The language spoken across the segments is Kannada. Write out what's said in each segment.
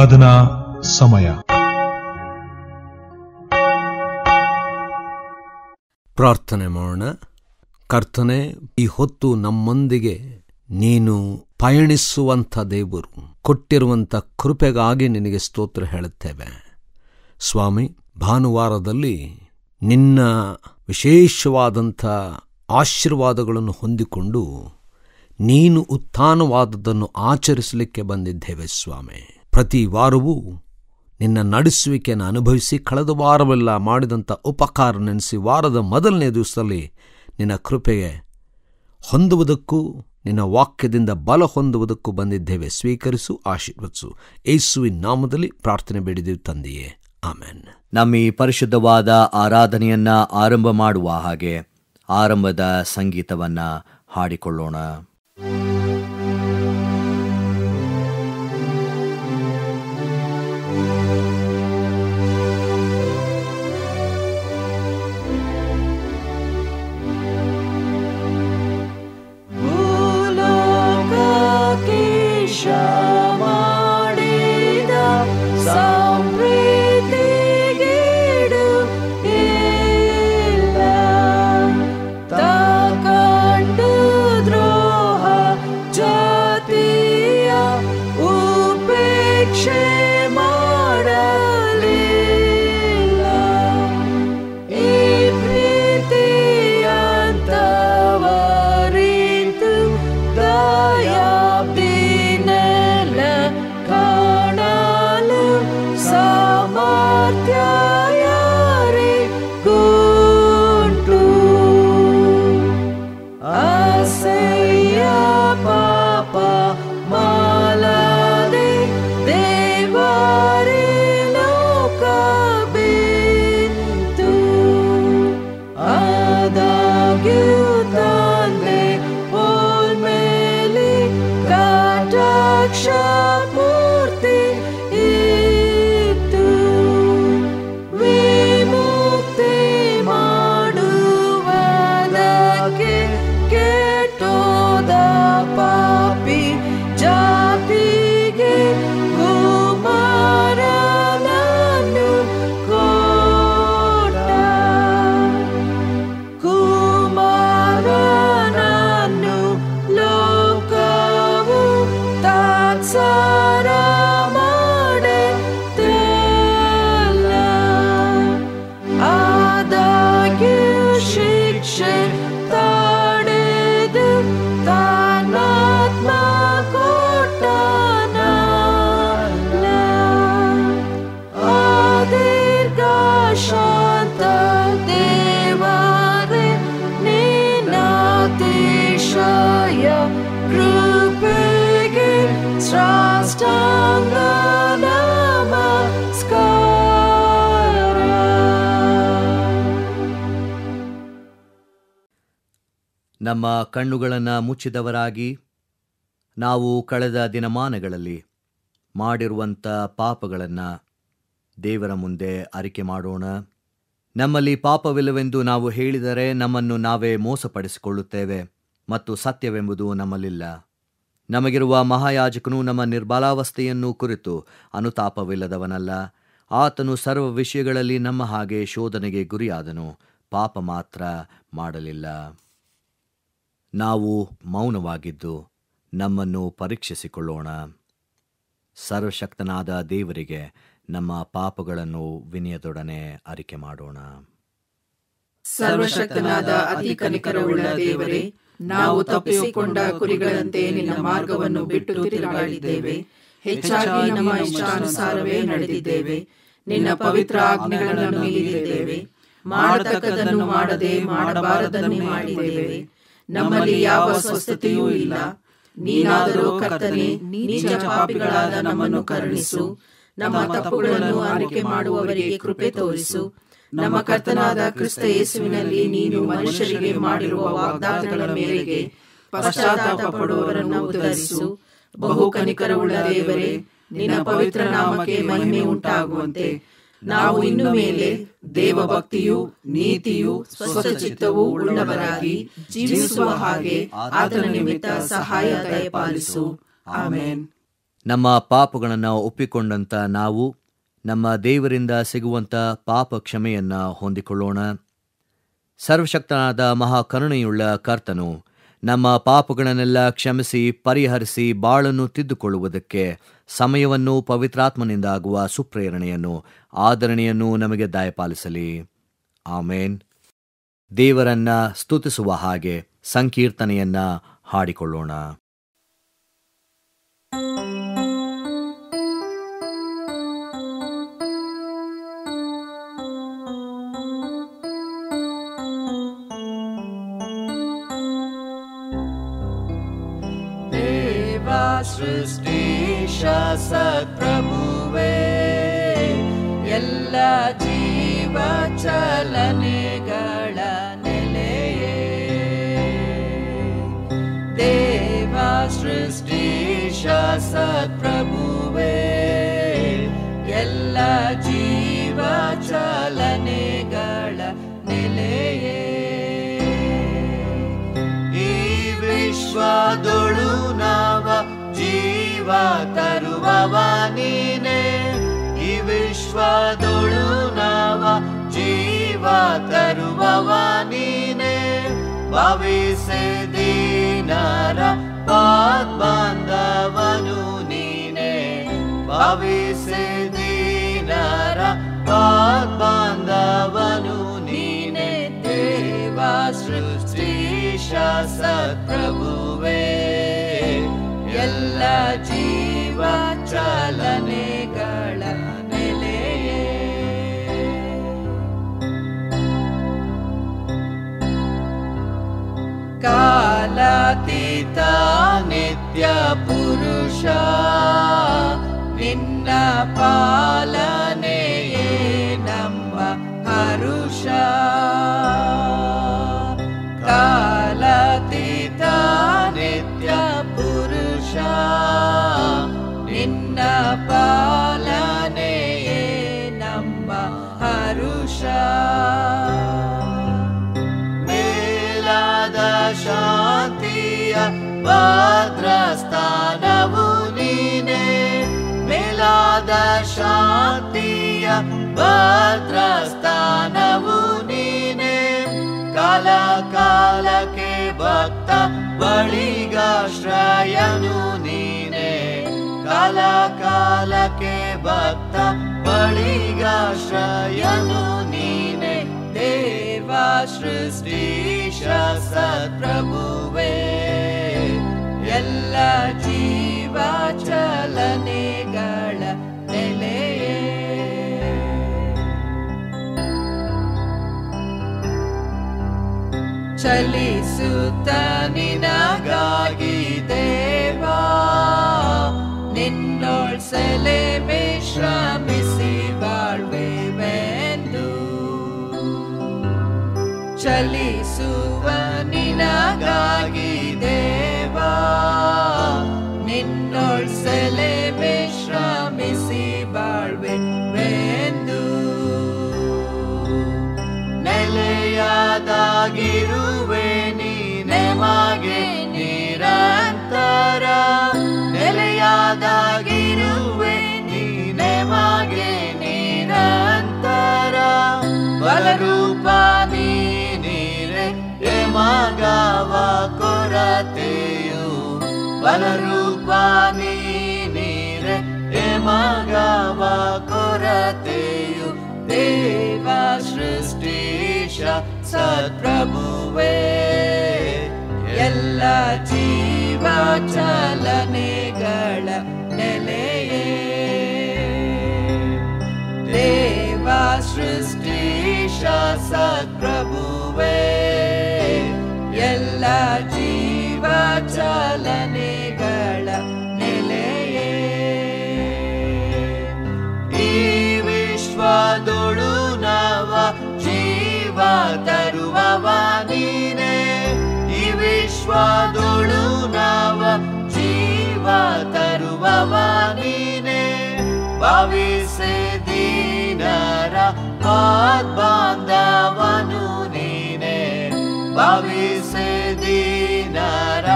ಆರಾಧನಾ ಸಮಯ. ಪ್ರಾರ್ಥನೆ ಮಾಡೋಣ. ಕರ್ತನೆ, ಈ ಹೊತ್ತು ನಮ್ಮೊಂದಿಗೆ ನೀನು ಪಯಣಿಸುವಂಥ ದೇವರು, ಕೊಟ್ಟಿರುವಂಥ ಕೃಪೆಗಾಗಿ ನಿನಗೆ ಸ್ತೋತ್ರ ಹೇಳುತ್ತೇವೆ. ಸ್ವಾಮಿ, ಭಾನುವಾರದಲ್ಲಿ ನಿನ್ನ ವಿಶೇಷವಾದಂಥ ಆಶೀರ್ವಾದಗಳನ್ನು ಹೊಂದಿಕೊಂಡು ನೀನು ಉತ್ಥಾನವಾದದ್ದನ್ನು ಆಚರಿಸಲಿಕ್ಕೆ ಬಂದಿದ್ದೇವೆ ಸ್ವಾಮಿ. ಪ್ರತಿ ವಾರವೂ ನಿನ್ನ ನಡೆಸುವಿಕೆಯನ್ನು ಅನುಭವಿಸಿ ಕಳೆದ ವಾರವೆಲ್ಲ ಮಾಡಿದಂಥ ಉಪಕಾರ ನೆನೆಸಿ ವಾರದ ಮೊದಲನೇ ದಿವಸದಲ್ಲಿ ನಿನ್ನ ಕೃಪೆಗೆ ಹೊಂದುವುದಕ್ಕೂ ನಿನ್ನ ವಾಕ್ಯದಿಂದ ಬಲ ಹೊಂದುವುದಕ್ಕೂ ಬಂದಿದ್ದೇವೆ. ಸ್ವೀಕರಿಸು, ಆಶೀರ್ವದಿಸು. ಯೇಸುವಿನ ನಾಮದಲ್ಲಿ ಪ್ರಾರ್ಥನೆ ಬೇಡಿದೆವು ತಂದೆಯೇ, ಆಮೆನ್. ನಮ್ಮ ಈ ಪರಿಶುದ್ಧವಾದ ಆರಾಧನೆಯನ್ನ ಆರಂಭ ಮಾಡುವ ಹಾಗೆ ಆರಂಭದ ಸಂಗೀತವನ್ನ ಹಾಡಿಕೊಳ್ಳೋಣ. ನಮ್ಮ ಕಣ್ಣುಗಳನ್ನು ಮುಚ್ಚಿದವರಾಗಿ ನಾವು ಕಳೆದ ದಿನಮಾನಗಳಲ್ಲಿ ಮಾಡಿರುವಂಥ ಪಾಪಗಳನ್ನು ದೇವರ ಮುಂದೆ ಅರಿಕೆ ಮಾಡೋಣ. ನಮ್ಮಲ್ಲಿ ಪಾಪವಿಲ್ಲವೆಂದು ನಾವು ಹೇಳಿದರೆ ನಮ್ಮನ್ನು ನಾವೇ ಮೋಸಪಡಿಸಿಕೊಳ್ಳುತ್ತೇವೆ ಮತ್ತು ಸತ್ಯವೆಂಬುದು ನಮ್ಮಲ್ಲಿಲ್ಲ. ನಮಗಿರುವ ಮಹಾಯಾಜಕನು ನಮ್ಮ ನಿರ್ಬಲಾವಸ್ಥೆಯನ್ನು ಕುರಿತು ಅನುತಾಪವಿಲ್ಲದವನಲ್ಲ. ಆತನು ಸರ್ವ ವಿಷಯಗಳಲ್ಲಿ ನಮ್ಮ ಹಾಗೆ ಶೋಧನೆಗೆ ಗುರಿಯಾದನು, ಪಾಪ ಮಾತ್ರ ಮಾಡಲಿಲ್ಲ. ನಾವು ಮೌನವಾಗಿದ್ದು ನಮ್ಮನ್ನು ಪರೀಕ್ಷಿಸಿಕೊಳ್ಳೋಣ. ಸರ್ವಶಕ್ತನಾದ ದೇವರಿಗೆ ನಮ್ಮ ಪಾಪಗಳನ್ನು ವಿನಯದೊಡನೆ ಅರಿಕೆ ಮಾಡೋಣ. ಸರ್ವಶಕ್ತನಾದ ಅತಿ ಕನಿಕರವುಳ್ಳ ದೇವರೇ, ನಾವು ತಪ್ಪಿಸಿಕೊಂಡ ಕುರಿಗಳಂತೆ ನಿನ್ನ ಮಾರ್ಗವನ್ನು ಬಿಟ್ಟು ತಿರುಗಾಡಿದ್ದೇವೆ. ಹೆಚ್ಚಾಗಿ ನಮ್ಮ ಇಷ್ಟಾನುಸಾರವೇ ನಡೆದಿದ್ದೇವೆ. ನಿನ್ನ ಪವಿತ್ರ ಆಜ್ಞೆಗಳನ್ನು ಮೀರಿದ್ದೇವೆ. ಮಾಡತಕ್ಕದನ್ನು ಮಾಡದೆ ಮಾಡಬಾರದನ್ನು ಮಾಡಿದ್ದೇವೆ. ನಮ್ಮಲ್ಲಿ ಯಾವ ಸ್ವಸ್ಥತೆಯೂ ಇಲ್ಲ. ನೀನಾದರೂ ಕರ್ತನೇ, ನೀಚ ಪಾಪಿಗಳಾದ ನಮ್ಮನ್ನು ಕರುಣಿಸು. ನಮ್ಮ ತಪ್ಪುಗಳನ್ನು ಅರಿಕೆ ಮಾಡುವವರಿಗೆ ಕೃಪೆ ತೋರಿಸು. ನಮ್ಮ ಕರ್ತನಾದ ಕ್ರಿಸ್ತ ಯೇಸುವಿನಲ್ಲಿ ನೀನು ಮನುಷ್ಯರಿಗೆ ಮಾಡಿರುವ ವಾಗ್ದಾನಗಳ ಮೇರೆಗೆ ಪಶ್ಚಾತ್ತಾಪ ಪಡುವವರನ್ನು ಉದ್ಧರಿಸು. ಬಹು ಕನಿಕರವುಳ್ಳ ದೇವರೇ, ನಿನ್ನ ಪವಿತ್ರ ನಾಮಕ್ಕೆ ಮಹಿಮೆ ಉಂಟಾಗುವಂತೆ ನಾವು ಇನ್ನು ಮೇಲೆ ದೇವಭಕ್ತಿಯು, ನೀತಿಯು, ಸ್ವಸ್ಥಚಿತ್ತವೂ ಉಳ್ಳವರಾಗಿ ಜೀವಿಸುವ ಹಾಗೆ ಆತನ ನಿಮಿತ್ತ ಸಹಾಯ ದಯಪಾಲಿಸು. ಆಮೆನ್. ನಮ್ಮ ಪಾಪಗಳನ್ನು ಒಪ್ಪಿಕೊಂಡಂಥ ನಾವು ನಮ್ಮ ದೇವರಿಂದ ಸಿಗುವಂಥ ಪಾಪ ಕ್ಷಮೆಯನ್ನು ಹೊಂದಿಕೊಳ್ಳೋಣ. ಸರ್ವಶಕ್ತನಾದ ಮಹಾಕರುಣೆಯುಳ್ಳ ಕರ್ತನು ನಮ್ಮ ಪಾಪಗಳನ್ನೆಲ್ಲ ಕ್ಷಮಿಸಿ ಪರಿಹರಿಸಿ ಬಾಳನ್ನು ತಿದ್ದುಕೊಳ್ಳುವುದಕ್ಕೆ ಸಮಯವನ್ನು ಪವಿತ್ರಾತ್ಮನಿಂದ ಆಗುವ ಸುಪ್ರೇರಣೆಯನ್ನು ಆದರಣೆಯನ್ನು ನಮಗೆ ದಯಪಾಲಿಸಲಿ. ಆಮೇನ್. ದೇವರನ್ನ ಸ್ತುತಿಸುವ ಹಾಗೆ ಸಂಕೀರ್ತನೆಯನ್ನ ಹಾಡಿಕೊಳ್ಳೋಣ. ಸೃಷ್ಟಿಶ ಸತ್ಪ್ರಭುವೇ, ಎಲ್ಲ ಜೀವ ಚಲನೆಗಳ ನೆಲೆಯೇ. ದೇವ ಸೃಷ್ಟಿಶ ಸತ್ಪ್ರಭುವೇ, ಎಲ್ಲ ಜೀವ ಚಲನೆಗಳ ನೆಲೆಯೇ. ಈ ವಿಶ್ವದೊಳು ನಾವ ಜೀವ ತರುವವ ನೀನೆ, ಈ ವಿಶ್ವದೊಳು ನಾವ ಜೀವ ತರುವವ ನೀನೆ. ಭಾವಿಸೆ ದೀನರ ಪಾದ್ಬಂಧವನು ನೀನೆ, ಭಾವಿಸೆ ದೀನರ ಪಾದ್ಬಂಧವನು ನೀನೆ. ದೇವ ಸೃಷ್ಟಿಶ ಸತ್ಪ್ರಭುವೇ, ಎಲ್ಲ ಜೀವ ಚಲನೆಗಳ ನೆಲೆಯೇ. ಕಾಲಾತೀತ ನಿತ್ಯ ಪುರುಷ, ನಿನ್ನ ಪಾಲನೆಯೇ ನಮ್ಮ ಹರುಷ. ಕಾಲಾತೀತ ನಿತ್ಯ ಪುರುಷ, ನಿನ್ನ ಪಾಲನೆಯೇ ನಮ್ಮ ಹರುಷ. ಮೇಲಾದ ಶಾಂತಿಯ ಭದ್ರಸ್ಥಾನವು ನೀನೆ, ಮೇಲಾದ ಶಾಂತಿಯ ಭದ್ರಸ್ಥಾನವು ನೀನೆ. ಕಾಲ ಕಾಲಕ್ಕೆ ಭಕ್ತ ಬಳಿಗಾಶ್ರಯನು ನೀನೆ, ಕಾಲ ಕಾಲಕ್ಕೆ ಭಕ್ತ ಬಳಿಗಾಶ್ರಯನು ನೀನೆ. ದೇವ ಸೃಷ್ಟಿಶ ಸತ್ಪ್ರಭುವೇ, ಎಲ್ಲ ಜೀವ ಚಲನೆಗಳ ನೆಲೆಯೇ. ಚಲಿಸುತ್ತ ನಿನಗಾಗಿ ದೇವಾ, ನಿನ್ನೋಳ್ ಸೆಲೆಮೆ ಶ್ರಮಿಸಿ ಬಾಳ್ವೆವೆಂದು. ಚಲಿಸುವ ನಿನಗಾಗಿ ದೇವಾ, ನಿನ್ನೋಳ್ ಸೆಲೆಮೆ ಶ್ರಮಿಸಿ ಬಾಳ್ವೆವೆಂದು. ನೆಲೆಯಾದಾಗಿರುವೆ ನೀನೆ ಮಗೆ ನಿರಂತರ, ನೆಲೆಯಾದಾಗಿರುವೆ ನೀನೆ ಮಗೆ ನಿರಂತರ. ಬಲರೂಪ ನೀನಿರೆ ಎಮಗವ ಕೊರತೆಯು, ಬಲರೂಪ ನೀನಿರೆ ಎಮಗವ ಕೊರತೆಯು. ದೇವ ಸೃಷ್ಟಿಶ ಸತ್ಪ್ರಭುವೇ, ಎಲ್ಲ ಜೀವ ಚಲನೆಗಳ ನೆಲೆಯೇ. ದೇವ ಸೃಷ್ಟಿಶ ಸತ್ಪ್ರಭುವೇ, ಎಲ್ಲ ಜೀವ ಚಲನೆಗಳ ನೆಲೆಯೇ. ಈ ವಿಶ್ವದೊಳು ನವ ಜೀವ ತರುವವ ನೀನೆ, ಈ ವಿಶ್ವದೊಳು ನವ ಜೀವ ತರುವವ ನೀನೆ. ಭಾವಿಸೆ ದೀನರ ಪಾದ್ಬಂಧವನು ನೀನೆ, ಭಾವಿಸೆ ದೀನರ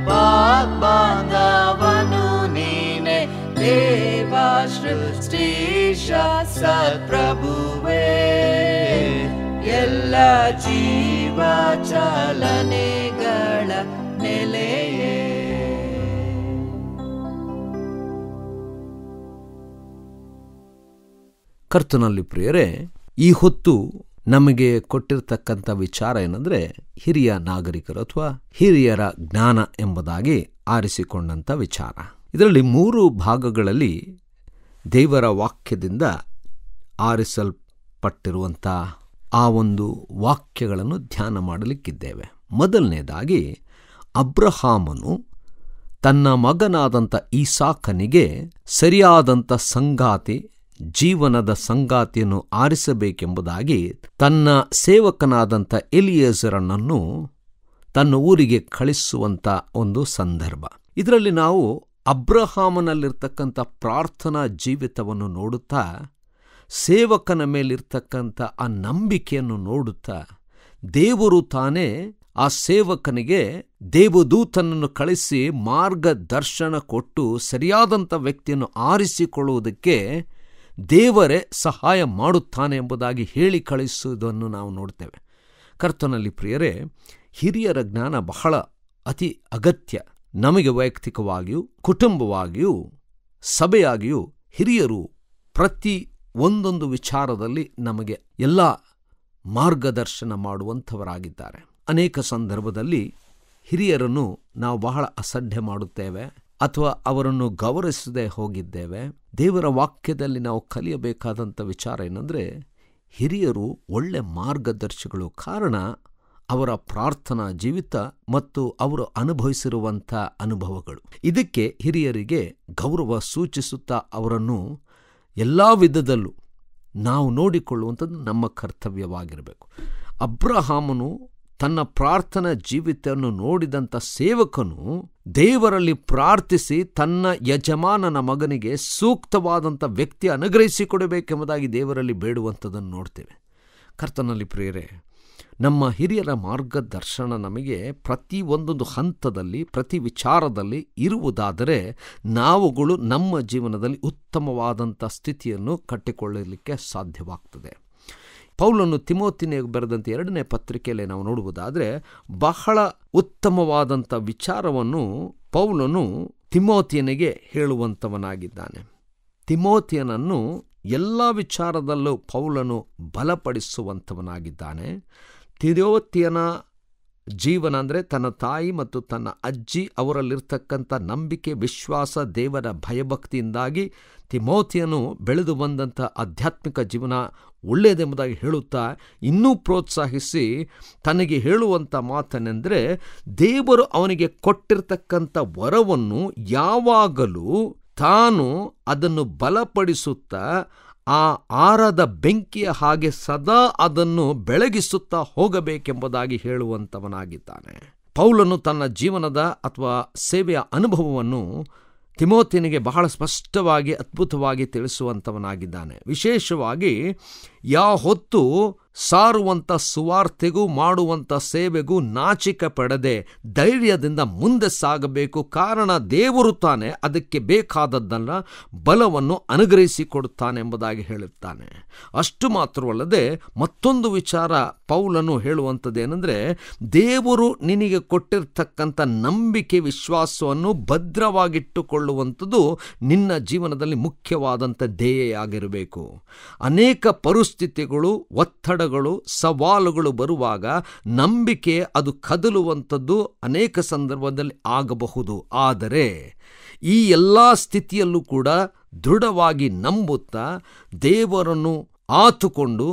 ಪಾದ್ಬಂಧವನು ನೀನೆ. ಸತ್ಪ್ರಭುವೇ ಎಲ್ಲ ಜೀವ ಚಲನೆಗಳ ನೆಲೆಯೇ. ಕರ್ತನಲ್ಲಿ ಪ್ರಿಯರೇ, ಈ ಹೊತ್ತು ನಮಗೆ ಕೊಟ್ಟಿರ್ತಕ್ಕಂಥ ವಿಚಾರ ಏನಂದರೆ ಹಿರಿಯ ನಾಗರಿಕರು ಅಥವಾ ಹಿರಿಯರ ಜ್ಞಾನ ಎಂಬುದಾಗಿ ಆರಿಸಿಕೊಂಡಂಥ ವಿಚಾರ. ಇದರಲ್ಲಿ 3 ಭಾಗಗಳಲ್ಲಿ ದೇವರ ವಾಕ್ಯದಿಂದ ಆರಿಸಲ್ಪಟ್ಟಿರುವಂಥ ಆ ಒಂದು ವಾಕ್ಯಗಳನ್ನು ಧ್ಯಾನ ಮಾಡಲಿಕ್ಕಿದ್ದೇವೆ. ಮೊದಲನೇದಾಗಿ, ಅಬ್ರಹಾಮನು ತನ್ನ ಮಗನಾದಂಥ ಈಸಾಕನಿಗೆ ಸರಿಯಾದಂಥ ಸಂಗಾತಿ, ಜೀವನದ ಸಂಗಾತಿಯನ್ನು ಆರಿಸಬೇಕೆಂಬುದಾಗಿ ತನ್ನ ಸೇವಕನಾದಂಥ ಎಲಿಯೇಜರನನ್ನು ತನ್ನ ಊರಿಗೆ ಕಳಿಸುವಂಥ ಒಂದು ಸಂದರ್ಭ. ಇದರಲ್ಲಿ ನಾವು ಅಬ್ರಹಾಮನಲ್ಲಿರ್ತಕ್ಕಂಥ ಪ್ರಾರ್ಥನಾ ಜೀವಿತವನ್ನು ನೋಡುತ್ತಾ, ಸೇವಕನ ಮೇಲಿರ್ತಕ್ಕಂಥ ಆ ನಂಬಿಕೆಯನ್ನು ನೋಡುತ್ತಾ, ದೇವರು ತಾನೇ ಆ ಸೇವಕನಿಗೆ ದೇವದೂತನನ್ನು ಕಳಿಸಿ ಮಾರ್ಗದರ್ಶನ ಕೊಟ್ಟು ಸರಿಯಾದಂಥ ವ್ಯಕ್ತಿಯನ್ನು ಆರಿಸಿಕೊಳ್ಳುವುದಕ್ಕೆ ದೇವರೇ ಸಹಾಯ ಮಾಡುತ್ತಾನೆ ಎಂಬುದಾಗಿ ಹೇಳಿ ಕಳಿಸುವುದನ್ನು ನಾವು ನೋಡ್ತೇವೆ. ಕರ್ತನಲ್ಲಿ ಪ್ರಿಯರೇ, ಹಿರಿಯರ ಜ್ಞಾನ ಬಹಳ ಅತಿ ಅಗತ್ಯ. ನಮಗೆ ವೈಯಕ್ತಿಕವಾಗಿಯೂ ಕುಟುಂಬವಾಗಿಯೂ ಸಭೆಯಾಗಿಯೂ ಹಿರಿಯರು ಪ್ರತಿ ಒಂದೊಂದು ವಿಚಾರದಲ್ಲಿ ನಮಗೆ ಎಲ್ಲ ಮಾರ್ಗದರ್ಶನ ಮಾಡುವಂಥವರಾಗಿದ್ದಾರೆ. ಅನೇಕ ಸಂದರ್ಭದಲ್ಲಿ ಹಿರಿಯರನ್ನು ನಾವು ಬಹಳ ಅಸಡ್ಡೆ ಮಾಡುತ್ತೇವೆ ಅಥವಾ ಅವರನ್ನು ಗೌರವಿಸದೆ ಹೋಗಿದ್ದೇವೆ. ದೇವರ ವಾಕ್ಯದಲ್ಲಿ ನಾವು ಕಲಿಯಬೇಕಾದಂಥ ವಿಚಾರ ಏನಂದರೆ, ಹಿರಿಯರು ಒಳ್ಳೆ ಮಾರ್ಗದರ್ಶಿಗಳು. ಕಾರಣ ಅವರ ಪ್ರಾರ್ಥನಾ ಜೀವಿತ ಮತ್ತು ಅವರು ಅನುಭವಿಸಿರುವಂಥ ಅನುಭವಗಳು. ಇದಕ್ಕೆ ಹಿರಿಯರಿಗೆ ಗೌರವ ಸೂಚಿಸುತ್ತಾ ಅವರನ್ನು ಎಲ್ಲ ವಿಧದಲ್ಲೂ ನಾವು ನೋಡಿಕೊಳ್ಳುವಂಥದ್ದು ನಮ್ಮ ಕರ್ತವ್ಯವಾಗಿರಬೇಕು. ಅಬ್ರಹಾಮನು ತನ್ನ ಪ್ರಾರ್ಥನಾ ಜೀವಿತವನ್ನು ನೋಡಿದಂಥ ಸೇವಕನು ದೇವರಲ್ಲಿ ಪ್ರಾರ್ಥಿಸಿ ತನ್ನ ಯಜಮಾನನ ಮಗನಿಗೆ ಸೂಕ್ತವಾದಂಥ ವ್ಯಕ್ತಿ ಅನುಗ್ರಹಿಸಿಕೊಡಬೇಕೆಂಬುದಾಗಿ ದೇವರಲ್ಲಿ ಬೇಡುವಂಥದ್ದನ್ನು ನೋಡ್ತೇವೆ. ಕರ್ತನಲ್ಲಿ ಪ್ರಿಯರೇ, ನಮ್ಮ ಹಿರಿಯರ ಮಾರ್ಗದರ್ಶನ ನಮಗೆ ಪ್ರತಿ ಒಂದೊಂದು ಹಂತದಲ್ಲಿ ಪ್ರತಿ ವಿಚಾರದಲ್ಲಿ ಇರುವುದಾದರೆ ನಾವುಗಳು ನಮ್ಮ ಜೀವನದಲ್ಲಿ ಉತ್ತಮವಾದಂಥ ಸ್ಥಿತಿಯನ್ನು ಕಟ್ಟಿಕೊಳ್ಳಲಿಕ್ಕೆ ಸಾಧ್ಯವಾಗ್ತದೆ. ಪೌಲನು ತಿಮೋತಿನಿಗೆ ಬರೆದಂಥ 2ನೇ ಪತ್ರಿಕೆಯಲ್ಲಿ ನಾವು ನೋಡುವುದಾದರೆ ಬಹಳ ಉತ್ತಮವಾದಂಥ ವಿಚಾರವನ್ನು ಪೌಲನು ತಿಮೋತಿಯನಿಗೆ ಹೇಳುವಂಥವನಾಗಿದ್ದಾನೆ. ತಿಮೋತಿಯನನ್ನು ಎಲ್ಲ ವಿಚಾರದಲ್ಲೂ ಪೌಲನು ಬಲಪಡಿಸುವಂಥವನಾಗಿದ್ದಾನೆ. ತಿಮೋತಿಯನ ಜೀವನ ಅಂದರೆ ತನ್ನ ತಾಯಿ ಮತ್ತು ತನ್ನ ಅಜ್ಜಿ ಅವರಲ್ಲಿರ್ತಕ್ಕಂಥ ನಂಬಿಕೆ, ವಿಶ್ವಾಸ, ದೇವರ ಭಯಭಕ್ತಿಯಿಂದಾಗಿ ತಿಮೋತಿಯನು ಬೆಳೆದು ಬಂದಂಥ ಆಧ್ಯಾತ್ಮಿಕ ಜೀವನ ಒಳ್ಳೆಯದೆಂಬುದಾಗಿ ಹೇಳುತ್ತಾ ಇನ್ನೂ ಪ್ರೋತ್ಸಾಹಿಸಿ ತನಗೆ ಹೇಳುವಂಥ ಮಾತನೆಂದರೆ, ದೇವರು ಅವನಿಗೆ ಕೊಟ್ಟಿರ್ತಕ್ಕಂಥ ವರವನ್ನು ಯಾವಾಗಲೂ ತಾನು ಅದನ್ನು ಬಲಪಡಿಸುತ್ತಾ ಆ ಆರದ ಬೆಂಕಿಯ ಹಾಗೆ ಸದಾ ಅದನ್ನು ಬೆಳಗಿಸುತ್ತಾ ಹೋಗಬೇಕೆಂಬುದಾಗಿ ಹೇಳುವಂಥವನಾಗಿದ್ದಾನೆ. ಪೌಲನು ತನ್ನ ಜೀವನದ ಅಥವಾ ಸೇವೆಯ ಅನುಭವವನ್ನು ತಿಮೋತಿಯನಿಗೆ ಬಹಳ ಸ್ಪಷ್ಟವಾಗಿ ಅದ್ಭುತವಾಗಿ ತಿಳಿಸುವಂಥವನಾಗಿದ್ದಾನೆ. ವಿಶೇಷವಾಗಿ ಹೊತ್ತು ಸಾರುವಂಥ ಸುವಾರ್ತೆಗೂ ಮಾಡುವಂಥ ಸೇವೆಗೂ ನಾಚಿಕೆ ಪಡದೆ ಧೈರ್ಯದಿಂದ ಮುಂದೆ ಸಾಗಬೇಕು. ಕಾರಣ ದೇವರು ತಾನೇ ಅದಕ್ಕೆ ಬೇಕಾದದ್ದನ್ನು ಬಲವನ್ನು ಅನುಗ್ರಹಿಸಿಕೊಡುತ್ತಾನೆ ಎಂಬುದಾಗಿ ಹೇಳುತ್ತಾನೆ. ಅಷ್ಟು ಮಾತ್ರವಲ್ಲದೆ ಮತ್ತೊಂದು ವಿಚಾರ ಪೌಲನು ಹೇಳುವಂಥದ್ದೇನೆಂದರೆ, ದೇವರು ನಿನಗೆ ಕೊಟ್ಟಿರ್ತಕ್ಕಂಥ ನಂಬಿಕೆ, ವಿಶ್ವಾಸವನ್ನು ಭದ್ರವಾಗಿಟ್ಟುಕೊಳ್ಳುವಂಥದ್ದು ನಿನ್ನ ಜೀವನದಲ್ಲಿ ಮುಖ್ಯವಾದಂಥ ಧ್ಯೇಯವಾಗಿರಬೇಕು. ಅನೇಕ ಪರಿಸ್ಥಿತಿಗಳು, ಒತ್ತಡಗಳು, ಸವಾಲುಗಳು ಬರುವಾಗ ನಂಬಿಕೆ ಅದು ಕದಲುವಂಥದ್ದು ಅನೇಕ ಸಂದರ್ಭದಲ್ಲಿ ಆಗಬಹುದು. ಆದರೆ ಈ ಎಲ್ಲ ಸ್ಥಿತಿಯಲ್ಲೂ ಕೂಡ ದೃಢವಾಗಿ ನಂಬುತ್ತಾ ದೇವರನ್ನು ಆತುಕೊಂಡು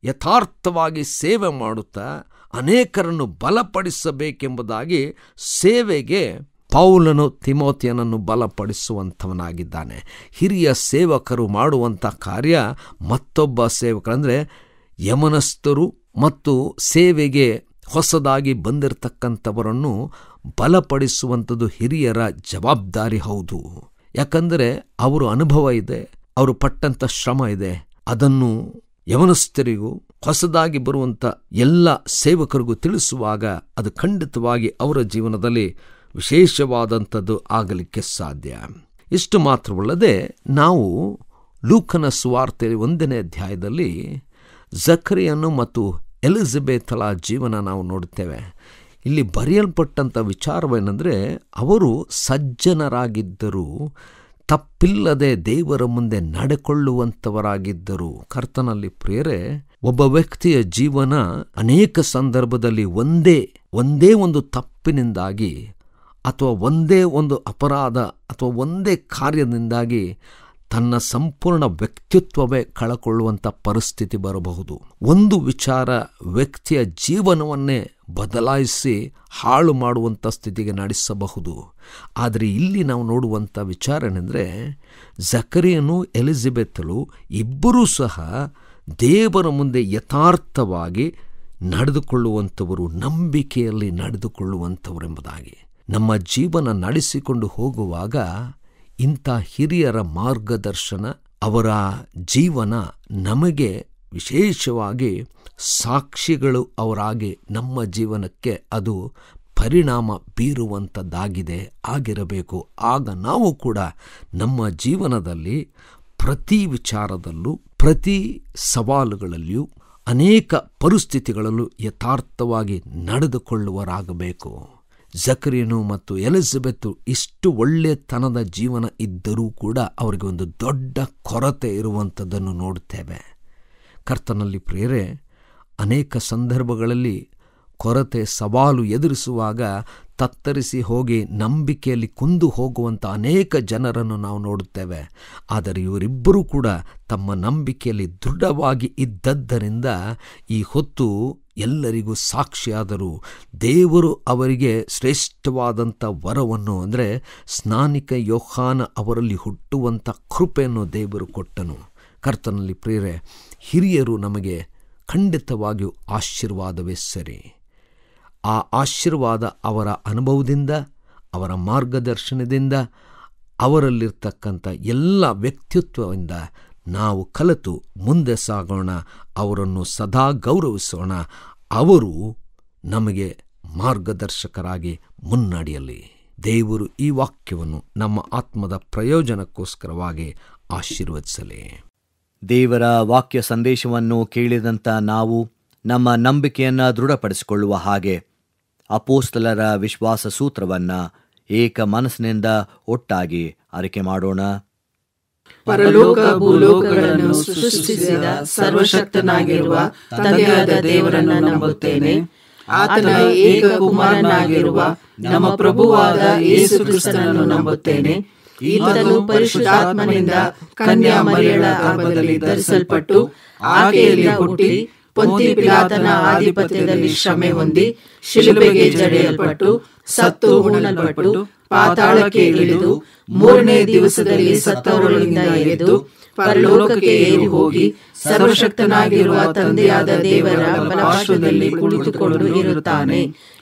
ಯಥಾರ್ಥವಾಗಿ ಸೇವೆ ಮಾಡುತ್ತಾ ಅನೇಕರನ್ನು ಬಲಪಡಿಸಬೇಕೆಂಬುದಾಗಿ ಸೇವೆಗೆ ಪೌಲನು ತಿಮೋತಿಯನನ್ನು ಬಲಪಡಿಸುವಂಥವನಾಗಿದ್ದಾನೆ. ಹಿರಿಯ ಸೇವಕರು ಮಾಡುವಂಥ ಕಾರ್ಯ ಮತ್ತೊಬ್ಬ ಸೇವಕರಂದರೆ ಯಮನಸ್ಥರು ಮತ್ತು ಸೇವೆಗೆ ಹೊಸದಾಗಿ ಬಂದಿರತಕ್ಕಂಥವರನ್ನು ಬಲಪಡಿಸುವಂಥದ್ದು ಹಿರಿಯರ ಜವಾಬ್ದಾರಿ ಹೌದು. ಯಾಕಂದರೆ ಅವರು ಅನುಭವ ಇದೆ, ಅವರು ಪಟ್ಟಂಥ ಶ್ರಮ ಇದೆ. ಅದನ್ನು ಯಮನಸ್ಥರಿಗೂ ಹೊಸದಾಗಿ ಬರುವಂಥ ಎಲ್ಲ ಸೇವಕರಿಗೂ ತಿಳಿಸುವಾಗ ಅದು ಖಂಡಿತವಾಗಿ ಅವರ ಜೀವನದಲ್ಲಿ ವಿಶೇಷವಾದಂಥದ್ದು ಆಗಲಿಕ್ಕೆ ಸಾಧ್ಯ. ಇಷ್ಟು ಮಾತ್ರವಲ್ಲದೆ ನಾವು ಲೂಕನ ಸುವಾರ್ತೆ 1ನೇ ಅಧ್ಯಾಯದಲ್ಲಿ ಜಕರಿಯನು ಮತ್ತು ಎಲಿಜಬೆತಳ ಜೀವನ ನಾವು ನೋಡುತ್ತೇವೆ. ಇಲ್ಲಿ ಬರೆಯಲ್ಪಟ್ಟಂಥ ವಿಚಾರವೇನೆಂದರೆ, ಅವರು ಸಜ್ಜನರಾಗಿದ್ದರು, ತಪ್ಪಿಲ್ಲದೆ ದೇವರ ಮುಂದೆ ನಡೆಕೊಳ್ಳುವಂಥವರಾಗಿದ್ದರು. ಕರ್ತನಲ್ಲಿ ಪ್ರಿಯರೇ, ಒಬ್ಬ ವ್ಯಕ್ತಿಯ ಜೀವನ ಅನೇಕ ಸಂದರ್ಭದಲ್ಲಿ ಒಂದೇ ಒಂದು ತಪ್ಪಿನಿಂದಾಗಿ ಅಥವಾ ಒಂದೇ ಒಂದು ಅಪರಾಧ ಅಥವಾ ಒಂದೇ ಕಾರ್ಯದಿಂದಾಗಿ ತನ್ನ ಸಂಪೂರ್ಣ ವ್ಯಕ್ತಿತ್ವವೇ ಕಳಕೊಳ್ಳುವಂಥ ಪರಿಸ್ಥಿತಿ ಬರಬಹುದು. ಒಂದು ವಿಚಾರ ವ್ಯಕ್ತಿಯ ಜೀವನವನ್ನೇ ಬದಲಾಯಿಸಿ ಹಾಳು ಮಾಡುವಂಥ ಸ್ಥಿತಿಗೆ ನಡೆಸಬಹುದು. ಆದರೆ ಇಲ್ಲಿ ನಾವು ನೋಡುವಂಥ ವಿಚಾರ ಏನೆಂದರೆ, ಜಕರಿಯನು ಎಲಿಜಬೆತಳು ಇಬ್ಬರೂ ಸಹ ದೇವರ ಮುಂದೆ ಯಥಾರ್ಥವಾಗಿ ನಡೆದುಕೊಳ್ಳುವಂಥವರು, ನಂಬಿಕೆಯಲ್ಲಿ ನಡೆದುಕೊಳ್ಳುವಂಥವರೆಂಬುದಾಗಿ. ನಮ್ಮ ಜೀವನ ನಡೆಸಿಕೊಂಡು ಹೋಗುವಾಗ ಇಂಥ ಹಿರಿಯರ ಮಾರ್ಗದರ್ಶನ, ಅವರ ಜೀವನ ನಮಗೆ ವಿಶೇಷವಾಗಿ ಸಾಕ್ಷಿಗಳು ಅವರಾಗಿ ನಮ್ಮ ಜೀವನಕ್ಕೆ ಅದು ಪರಿಣಾಮ ಬೀರುವಂಥದ್ದಾಗಿದೆ ಆಗಿರಬೇಕು. ಆಗ ನಾವು ಕೂಡ ನಮ್ಮ ಜೀವನದಲ್ಲಿ ಪ್ರತಿ ವಿಚಾರದಲ್ಲೂ, ಪ್ರತಿ ಸವಾಲುಗಳಲ್ಲಿಯೂ, ಅನೇಕ ಪರಿಸ್ಥಿತಿಗಳಲ್ಲೂ ಯಥಾರ್ಥವಾಗಿ ನಡೆದುಕೊಳ್ಳುವರಾಗಬೇಕು. ಜಕರಿಯನು ಮತ್ತು ಎಲಿಜಬೆತ್ ಇಷ್ಟು ಒಳ್ಳೆತನದ ಜೀವನ ಇದ್ದರೂ ಕೂಡ ಅವರಿಗೆ ಒಂದು ದೊಡ್ಡ ಕೊರತೆ ಇರುವಂಥದ್ದನ್ನು ನೋಡುತ್ತೇವೆ. ಕರ್ತನಲ್ಲಿ ಪ್ರಿಯರೇ, ಅನೇಕ ಸಂದರ್ಭಗಳಲ್ಲಿ ಕೊರತೆ, ಸವಾಲು ಎದುರಿಸುವಾಗ ತತ್ತರಿಸಿ ಹೋಗಿ ನಂಬಿಕೆಯಲ್ಲಿ ಕುಂದು ಹೋಗುವಂಥ ಅನೇಕ ಜನರನ್ನು ನಾವು ನೋಡುತ್ತೇವೆ. ಆದರೆ ಇವರಿಬ್ಬರೂ ಕೂಡ ತಮ್ಮ ನಂಬಿಕೆಯಲ್ಲಿ ದೃಢವಾಗಿ ಇದ್ದದ್ದರಿಂದ ಈ ಹೊತ್ತು ಎಲ್ಲರಿಗೂ ಸಾಕ್ಷಿಯಾದರು. ದೇವರು ಅವರಿಗೆ ಶ್ರೇಷ್ಠವಾದಂಥ ವರವನ್ನು, ಅಂದರೆ ಸ್ನಾನಿಕ ಯೋಹಾನ ಅವರಲ್ಲಿ ಹುಟ್ಟುವಂಥ ಕೃಪೆಯನ್ನು ದೇವರು ಕೊಟ್ಟನು. ಕರ್ತನಲ್ಲಿ ಪ್ರಿಯರೇ, ಹಿರಿಯರು ನಮಗೆ ಖಂಡಿತವಾಗಿಯೂ ಆಶೀರ್ವಾದವೇ ಸರಿ. ಆ ಆಶೀರ್ವಾದ ಅವರ ಅನುಭವದಿಂದ, ಅವರ ಮಾರ್ಗದರ್ಶನದಿಂದ, ಅವರಲ್ಲಿರ್ತಕ್ಕಂಥ ಎಲ್ಲ ವ್ಯಕ್ತಿತ್ವದಿಂದ ನಾವು ಕಲಿತು ಮುಂದೆ ಸಾಗೋಣ. ಅವರನ್ನು ಸದಾ ಗೌರವಿಸೋಣ. ಅವರು ನಮಗೆ ಮಾರ್ಗದರ್ಶಕರಾಗಿ ಮುನ್ನಡೆಯಲಿ. ದೇವರು ಈ ವಾಕ್ಯವನ್ನು ನಮ್ಮ ಆತ್ಮದ ಪ್ರಯೋಜನಕ್ಕೋಸ್ಕರವಾಗಿ ಆಶೀರ್ವದಿಸಲಿ. ದೇವರ ವಾಕ್ಯ ಸಂದೇಶವನ್ನು ಕೇಳಿದಂಥ ನಾವು ನಮ್ಮ ನಂಬಿಕೆಯನ್ನು ದೃಢಪಡಿಸಿಕೊಳ್ಳುವ ಹಾಗೆ ಅಪೋಸ್ತಲರ ವಿಶ್ವಾಸ ಸೂತ್ರವನ್ನು ಏಕ ಮನಸ್ಸಿನಿಂದ ಒಟ್ಟಾಗಿ ಆರೈಕೆ ಮಾಡೋಣ. ಪರಲೋಕ ಭೂಲೋಕಗಳನ್ನು ಸೃಷ್ಟಿಸಿದ ಸರ್ವಶಕ್ತನಾಗಿರುವ ತಂದೆಯಾದ ದೇವರನ್ನು ನಂಬುತ್ತೇನೆ. ಆತನ ಏಕ ಕುಮಾರನಾಗಿರುವ ನಮ್ಮ ಪ್ರಭುವಾದ ಯೇಸು ಕ್ರಿಸ್ತನನ್ನು ನಂಬುತ್ತೇನೆ. ಈತನು ಪರಿಶುದ್ಧಾತ್ಮನಿಂದ ಕನ್ಯಾ ಮರಿಯಳ ಗರ್ಭದಲ್ಲಿ ಧರಿಸಲ್ಪಟ್ಟು ಆಕೆಯಲ್ಲಿ ಹುಟ್ಟಿ ಪೊಂತಿ ಪಿಲಾತನ ಆಧಿಪತ್ಯದಲ್ಲಿ ಶ್ರಮೆ ಹೊಂದಿ ಶಿಲುಬೆಗೆ ಜಡಿಯಲ್ಪಟ್ಟು ಸತ್ತು ಉಣ್ಣಲ್ಪಟ್ಟು ಪಾತಾಳಕ್ಕೆ ಇಳಿದು ಮೂರನೇ ದಿವಸದಲ್ಲಿ ಸತ್ತವರೊಳಗಿಂದ ಎದ್ದು ಪರಲೋಕಕ್ಕೆ ಏರಿ ಹೋಗಿ ಸರ್ವಶಕ್ತನಾಗಿರುವ ತಂದೆಯಾದ ದೇವರ ಬಲಪಾರ್ಶ್ವದಲ್ಲಿ ಕುಳಿತುಕೊಂಡು ಇರುತ್ತಾನೆ.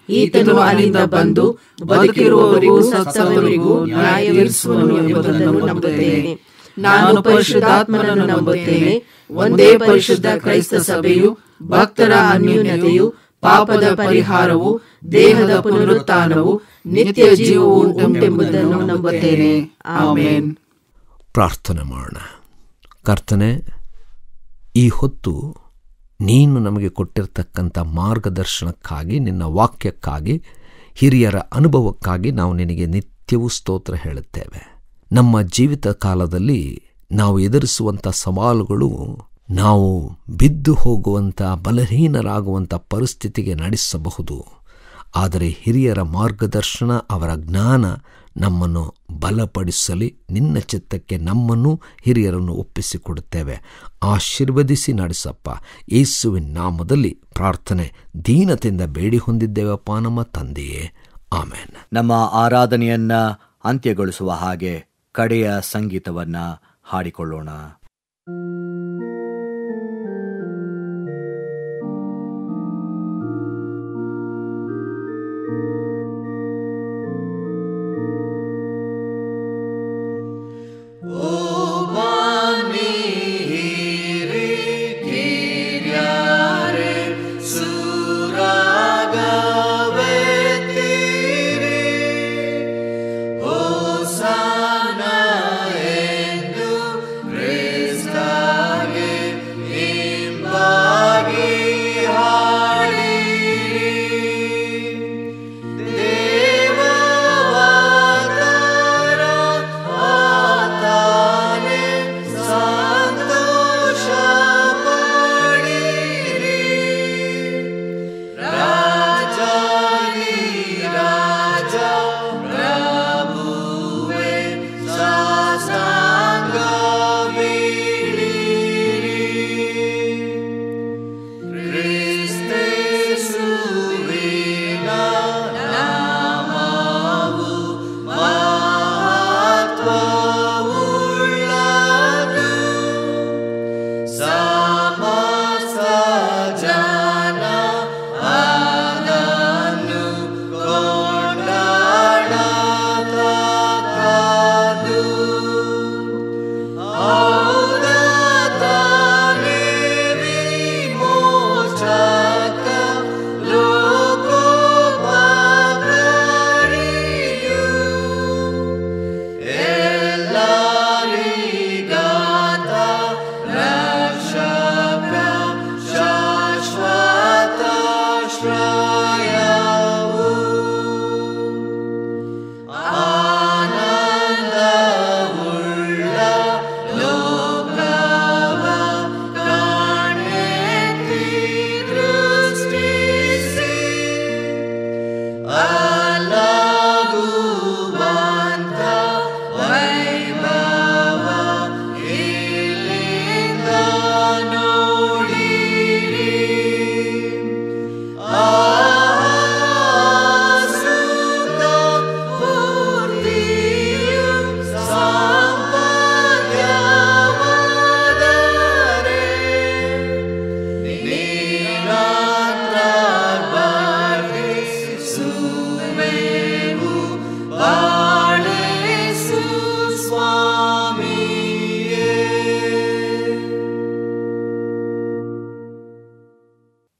ಈತನು ಅಲ್ಲಿಂದ ಬಂದು ಬದುಕಿರುವವರಿಗೂ ಸತ್ತವರಿಗೂ ನ್ಯಾಯ ವಿಧಿಸುವನು ಎಂಬುದನ್ನು ನಂಬುತ್ತೇನೆ. ನಾನು ಪರಿಶುದ್ಧಾತ್ಮನನ್ನು ನಂಬುತ್ತೇನೆ. ಒಂದೇ ಪರಿಶುದ್ಧ ಕ್ರೈಸ್ತ ಸಭೆಯು, ಭಕ್ತರ ಅನ್ಯೋನ್ಯತೆಯು, ಪಾಪದ ಪರಿಹಾರವು, ದೇಹದ ಪುನರುತ್ಥಾನವು, ನಿತ್ಯ ಜೀವವು ಉಂಟೆಂಬುದನ್ನು ನಂಬುತ್ತೇನೆ. ಆಮೆನ್. ಪ್ರಾರ್ಥನೆ ಮಾಡೋಣ. ಕರ್ತನೆ, ಈ ಹೊತ್ತು ನೀನು ನಮಗೆ ಕೊಟ್ಟಿರ್ತಕ್ಕಂಥ ಮಾರ್ಗದರ್ಶನಕ್ಕಾಗಿ, ನಿನ್ನ ವಾಕ್ಯಕ್ಕಾಗಿ, ಹಿರಿಯರ ಅನುಭವಕ್ಕಾಗಿ ನಾವು ನಿನಗೆ ನಿತ್ಯವೂ ಸ್ತೋತ್ರ ಹೇಳುತ್ತೇವೆ. ನಮ್ಮ ಜೀವಿತ ಕಾಲದಲ್ಲಿ ನಾವು ಎದುರಿಸುವಂಥ ಸವಾಲುಗಳು ನಾವು ಬಿದ್ದು ಹೋಗುವಂಥ, ಬಲಹೀನರಾಗುವಂಥ ಪರಿಸ್ಥಿತಿಗೆ ನಡೆಸಬಹುದು. ಆದರೆ ಹಿರಿಯರ ಮಾರ್ಗದರ್ಶನ, ಅವರ ಜ್ಞಾನ ನಮ್ಮನ್ನು ಬಲಪಡಿಸಲಿ. ನಿನ್ನ ಚಿತ್ತಕ್ಕೆ ನಮ್ಮನ್ನು, ಹಿರಿಯರನ್ನು ಒಪ್ಪಿಸಿಕೊಡುತ್ತೇವೆ. ಆಶೀರ್ವದಿಸಿ ನಡೆಸಪ್ಪ. ಯೇಸುವಿನ ನಾಮದಲ್ಲಿ ಪ್ರಾರ್ಥನೆ ದೀನತೆಯಿಂದ ಬೇಡಿ ಹೊಂದಿದ್ದೇವಪ್ಪ ನಮ್ಮ ತಂದೆಯೇ. ಆಮೇನ್. ನಮ್ಮ ಆರಾಧನೆಯನ್ನ ಅಂತ್ಯಗೊಳಿಸುವ ಹಾಗೆ ಕಡೆಯ ಸಂಗೀತವನ್ನ ಹಾಡಿಕೊಳ್ಳೋಣ. Hosanna, Endu, Praise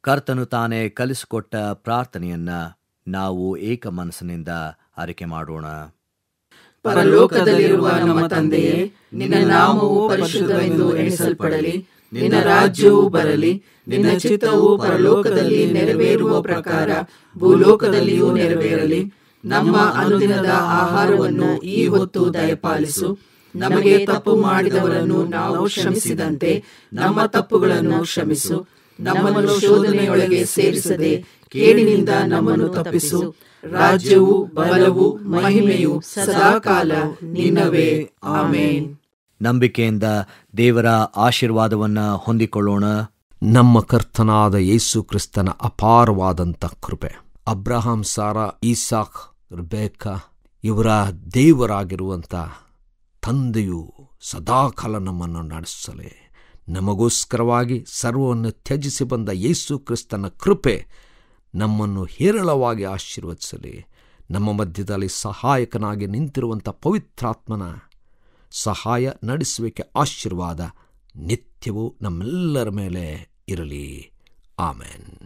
ಕರ್ತನು ತಾನೇ ಕಲಿಸಿಕೊಟ್ಟ ಪ್ರಾರ್ಥನೆಯನ್ನ ನಾವು ಏಕ ಮನಸ್ಸಿನಿಂದ ಅರಿಕೆ ಮಾಡೋಣ. ಪರಲೋಕದಲ್ಲಿರುವ ನಮ್ಮ ತಂದೆಯೇ, ನಿನ್ನ ನಾಮವು ಪರಿಶುದ್ಧವೆಂದು ಎಣಿಸಲ್ಪಡಲಿ. ನಿನ್ನ ರಾಜ್ಯವು ಬರಲಿ. ನಿನ್ನ ಚಿತ್ತವು ಪರಲೋಕದಲ್ಲಿ ನೆರವೇರುವ ಪ್ರಕಾರ ಭೂಲೋಕದಲ್ಲಿಯೂ ನೆರವೇರಲಿ. ನಮ್ಮ ಅನುದಿನದ ಆಹಾರವನ್ನು ಈ ಹೊತ್ತು ದಯಪಾಲಿಸು. ನಮಗೆ ತಪ್ಪು ಮಾಡಿದವರನ್ನು ನಾವು ಕ್ಷಮಿಸಿದಂತೆ ನಮ್ಮ ತಪ್ಪುಗಳನ್ನು ಕ್ಷಮಿಸು. ನಮ್ಮನ್ನು ಶೋಧನೆಯೊಳಗೆ ಸೇರಿಸದೆ ಕೇಡಿನಿಂದ ನಮ್ಮನ್ನು ತಪ್ಪಿಸು. ರಾಜ್ಯವು, ಬಲವು, ಮಹಿಮೆಯು ಸದಾಕಾಲ ನಿನ್ನವೇ. ಆಮೇನ್. ನಂಬಿಕೆಯಿಂದ ದೇವರ ಆಶೀರ್ವಾದವನ್ನ ಹೊಂದಿಕೊಳ್ಳೋಣ. ನಮ್ಮ ಕರ್ತನಾದ ಯೇಸು ಕ್ರಿಸ್ತನ ಅಪಾರವಾದಂಥ ಕೃಪೆ, ಅಬ್ರಹಾಂ, ಸಾರಾ, ಈಸಾಕ್, ರೆಬೆಕ್ಕ ಇವರ ದೇವರಾಗಿರುವಂಥ ತಂದೆಯು ಸದಾಕಾಲ ನಮ್ಮನ್ನು ನಡೆಸಲಿ. ನಮಗೋಸ್ಕರವಾಗಿ ಸರ್ವವನ್ನು ತ್ಯಜಿಸಿ ಬಂದ ಯೇಸು ಕ್ರಿಸ್ತನ ಕೃಪೆ ನಮ್ಮನ್ನು ಹೇರಳವಾಗಿ ಆಶೀರ್ವದಿಸಲಿ. ನಮ್ಮ ಮಧ್ಯದಲ್ಲಿ ಸಹಾಯಕನಾಗಿ ನಿಂತಿರುವಂಥ ಪವಿತ್ರಾತ್ಮನ ಸಹಾಯ, ನಡೆಸುವಿಕೆ, ಆಶೀರ್ವಾದ ನಿತ್ಯವೂ ನಮ್ಮೆಲ್ಲರ ಮೇಲೆ ಇರಲಿ. ಆಮೆನ್.